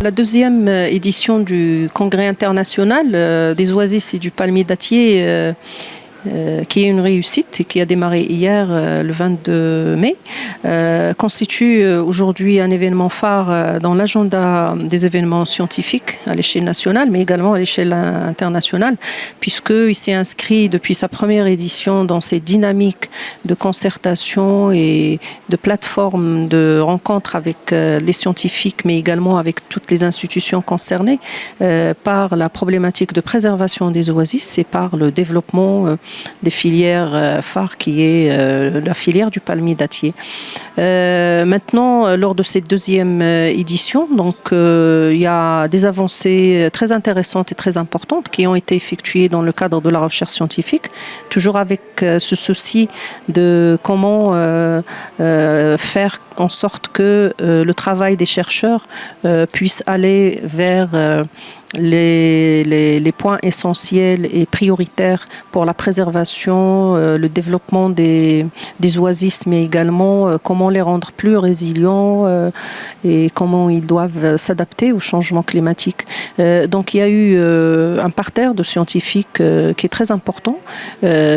La deuxième édition du Congrès international des oasis et du palmier dattier qui est une réussite et qui a démarré hier, le 22 mai, constitue aujourd'hui un événement phare dans l'agenda des événements scientifiques à l'échelle nationale, mais également à l'échelle internationale, puisqu'il s'est inscrit depuis sa première édition dans ces dynamiques de concertation et de plateformes de rencontres avec les scientifiques, mais également avec toutes les institutions concernées par la problématique de préservation des oasis et par le développement des filières phares qui est la filière du palmier dattier. Maintenant, lors de cette deuxième édition, donc, il y a des avancées très intéressantes et très importantes qui ont été effectuées dans le cadre de la recherche scientifique, toujours avec ce souci de comment faire en sorte que le travail des chercheurs puisse aller vers les points essentiels et prioritaires pour la préservation, le développement des oasis, mais également comment les rendre plus résilients et comment ils doivent s'adapter au changement climatique. Donc il y a eu un parterre de scientifiques qui est très important,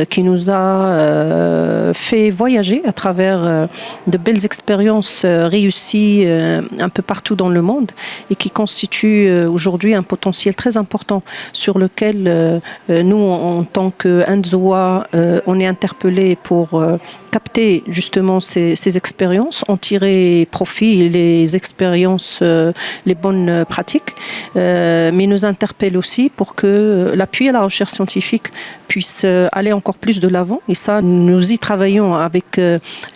qui nous a fait voyager à travers de belles expériences réussies un peu partout dans le monde et qui constitue aujourd'hui un potentiel très important sur lequel nous, en tant qu'Anzoa, on est interpellés pour capter justement ces expériences, en tirer profit, les expériences, les bonnes pratiques, mais nous interpelle aussi pour que l'appui à la recherche scientifique puisse aller encore plus de l'avant. Et ça, nous y travaillons avec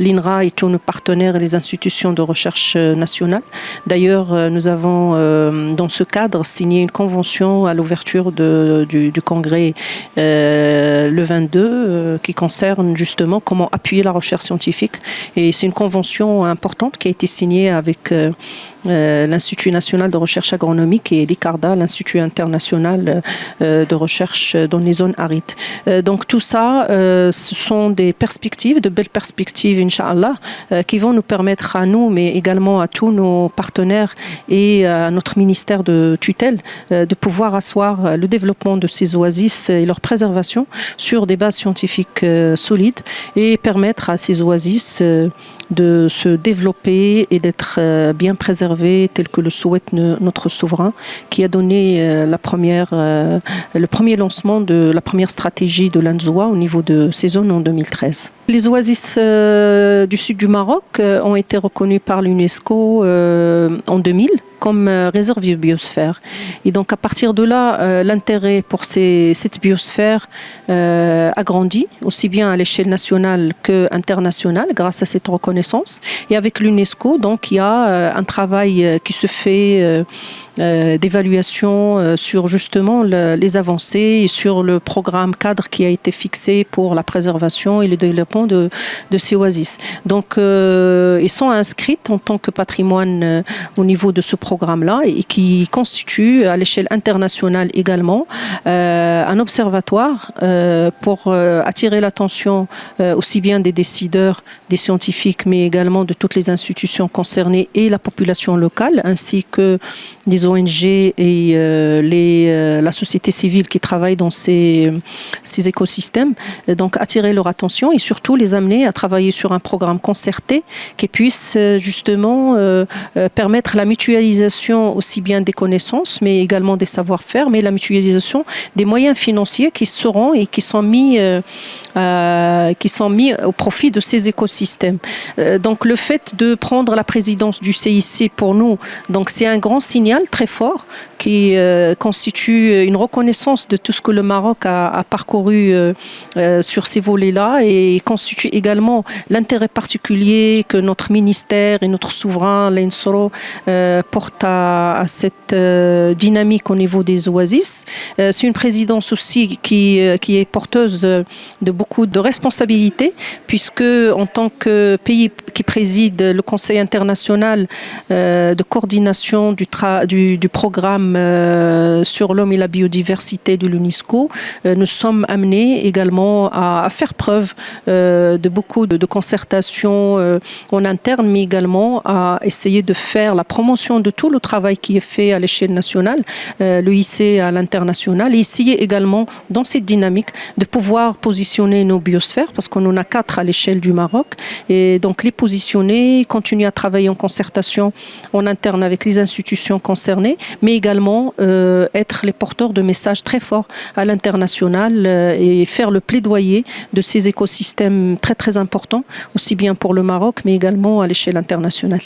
l'INRA et tous nos partenaires et les institutions de recherche nationales. D'ailleurs, nous avons, dans ce cadre, signé une convention à l'ouverture du congrès le 22 qui concerne justement comment appuyer la recherche scientifique. Et c'est une convention importante qui a été signée avec l'Institut national de recherche agronomique et l'ICARDA, l'Institut international de recherche dans les zones arides. Donc tout ça, ce sont des perspectives, de belles perspectives, Inch'Allah, qui vont nous permettre à nous, mais également à tous nos partenaires et à notre ministère de tutelle, de pouvoir asseoir le développement de ces oasis et leur préservation sur des bases scientifiques solides et permettre à ces oasis de se développer et d'être bien préservés tel que le souhaite notre souverain qui a donné le premier lancement de la première stratégie de l'Anzoa au niveau de ces zones en 2013. Les oasis du sud du Maroc ont été reconnus par l'UNESCO en 2000 comme réserve de biosphère. Et donc à partir de là, l'intérêt pour cette biosphère a grandi, aussi bien à l'échelle nationale qu'internationale, grâce à cette reconnaissance. Et avec l'UNESCO, donc il y a un travail qui se fait d'évaluation sur justement les avancées et sur le programme cadre qui a été fixé pour la préservation et le développement de ces oasis. Donc ils sont inscrits en tant que patrimoine au niveau de ce programme-là et qui constitue à l'échelle internationale également un observatoire pour attirer l'attention aussi bien des décideurs, des scientifiques, mais également de toutes les institutions concernées et la population locale, ainsi que des ONG et la société civile qui travaille dans ces écosystèmes. Donc attirer leur attention et surtout les amener à travailler sur un programme concerté qui puisse justement permettre la mutualisation aussi bien des connaissances, mais également des savoir-faire, mais la mutualisation des moyens financiers qui seront et qui sont mis au profit de ces écosystèmes. Donc le fait de prendre la présidence du CIC pour nous, donc c'est un grand signal très fort qui constitue une reconnaissance de tout ce que le Maroc a parcouru sur ces volets-là et constitue également l'intérêt particulier que notre ministère et notre souverain, l'INSRO, portent à cette dynamique au niveau des oasis. C'est une présidence aussi qui est porteuse de beaucoup de responsabilités, puisque en tant que pays qui préside le Conseil international de coordination du programme sur l'homme et la biodiversité de l'UNESCO, nous sommes amenés également à faire preuve de beaucoup de concertations en interne, mais également à essayer de faire la promotion de tout le travail qui est fait à l'échelle nationale, l'EIC à l'international, et essayer également dans cette dynamique de pouvoir positionner nos biosphères, parce qu'on en a 4 à l'échelle du Maroc, et donc les positionner, continuer à travailler en concertation en interne avec les institutions concernées, mais également être les porteurs de messages très forts à l'international et faire le plaidoyer de ces écosystèmes très très importants, aussi bien pour le Maroc, mais également à l'échelle internationale.